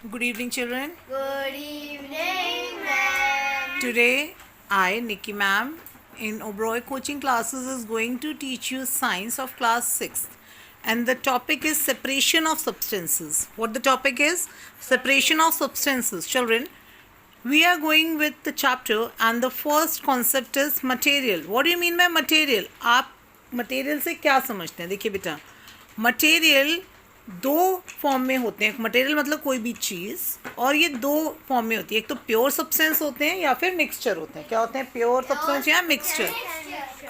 Good evening, children. Good evening, ma'am. Today, I, Nikki ma'am, in Oberoi Coaching Classes is going to teach you science of class 6th. And the topic is separation of substances. What the topic is? Separation of substances. Children, we are going with the chapter and the first concept is material. What do you mean by material? आप material से क्या समझते हैं? देखिए बेटा, material दो form में होते हैं. मटेरियल मतलब कोई भी चीज़, और ये दो फॉर्म में होती है. एक तो प्योर सब्सटेंस होते हैं या फिर मिक्सचर होते हैं. क्या होते हैं? प्योर सब्सटेंस या मिक्सचर.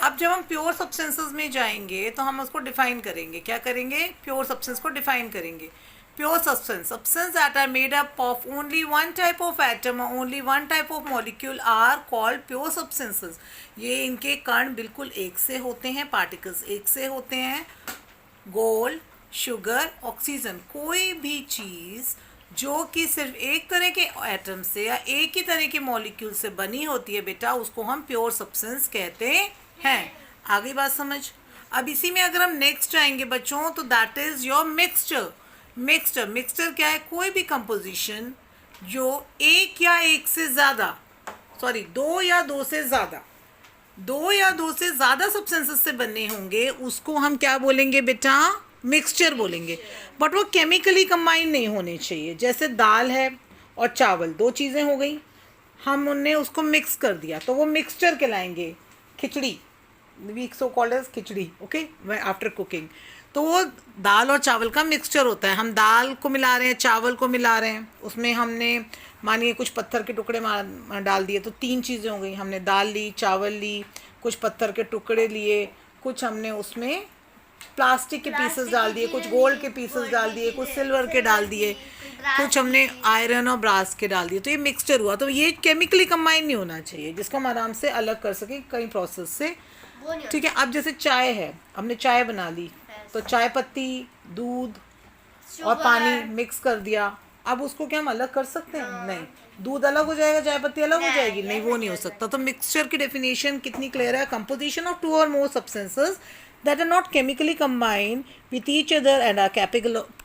अब जब हम प्योर सब्सटेंसेस में जाएंगे तो हम उसको डिफाइन करेंगे. क्या करेंगे? प्योर सब्सटेंस को डिफाइन करेंगे. Pure substance that are made up of only one type of atom और only one type of molecule are called pure substances. ये इनके कण बिल्कुल एक से होते हैं, पार्टिकल्स एक से होते हैं. गोल्ड, शुगर, ऑक्सीजन, कोई भी चीज़ जो कि सिर्फ एक तरह के एटम से या एक ही तरह के मॉलिक्यूल से बनी होती है बेटा, उसको हम प्योर सब्सटेंस कहते हैं. आगे बात समझ. अब इसी में अगर हम नेक्स्ट आएंगे बच्चों, तो that is your mixture. Mixture क्या है? कोई भी कंपोजिशन जो एक या एक से ज़्यादा, सॉरी दो या दो से ज़्यादा सब्सटेंसेस से बने होंगे, उसको हम क्या बोलेंगे बेटा? मिक्सचर बोलेंगे. बट वो केमिकली कंबाइन नहीं होने चाहिए. जैसे दाल है और चावल, दो चीज़ें हो गई, हम उनने उसको मिक्स कर दिया तो वो मिक्सचर कहलाएंगे. Khichdi, we so called as khichdi, okay, after cooking. तो वो दाल और चावल का मिक्सचर होता है. हम दाल को मिला रहे हैं, चावल को मिला रहे हैं, उसमें हमने मानिए कुछ पत्थर के टुकड़े डाल दिए, तो तीन चीज़ें हो गई. हमने दाल ली, चावल ली, कुछ पत्थर के टुकड़े लिए, कुछ हमने उसमें प्लास्टिक के पीसेस डाल दिए, कुछ गोल्ड के पीसेस डाल दिए, कुछ सिल्वर के डाल दिए, कुछ हमने आयरन और ब्रास के डाल दिए. तो ये मिक्सचर हुआ. तो ये केमिकली कंबाइन नहीं होना चाहिए, जिसको हम आराम से अलग कर सकें कई प्रोसेस से. ठीक है. अब जैसे चाय है, हमने चाय बना ली, तो चाय पत्ती, दूध और पानी मिक्स कर दिया. अब उसको क्या हम अलग कर सकते हैं? नहीं. दूध अलग हो जाएगा, चाय पत्ती अलग हो जाएगी? नहीं, वो नहीं हो सकता. तो मिक्सचर की डेफिनेशन कितनी क्लियर है? कंपोजिशन ऑफ टू और मोर substances that are not chemically combined with each other and are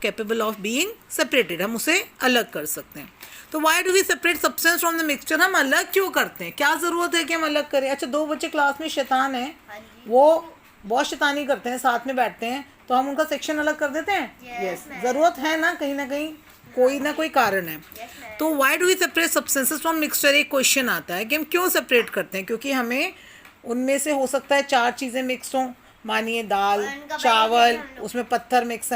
capable of being separated. हम उसे अलग कर सकते हैं. तो why do we separate substance from the mixture? हम अलग क्यों करते हैं? क्या ज़रूरत है कि हम अलग करें? अच्छा, दो बच्चे क्लास में शैतान हैं, वो बहुत शैतानी करते हैं, साथ में बैठते हैं, तो हम उनका सेक्शन अलग कर देते हैं? यस. ज़रूरत है ना कहीं कोई ना कोई कारण है. तो why do we separate substances from mixture? एक क्वेश्चन आता है कि हम क्यों सेपरेट करते हैं. क्योंकि हमें उनमें से हो सकता है चार चीज़ें मिक्स हों. मानिए दाल, चावल, उसमें पत्थर मिक्स है,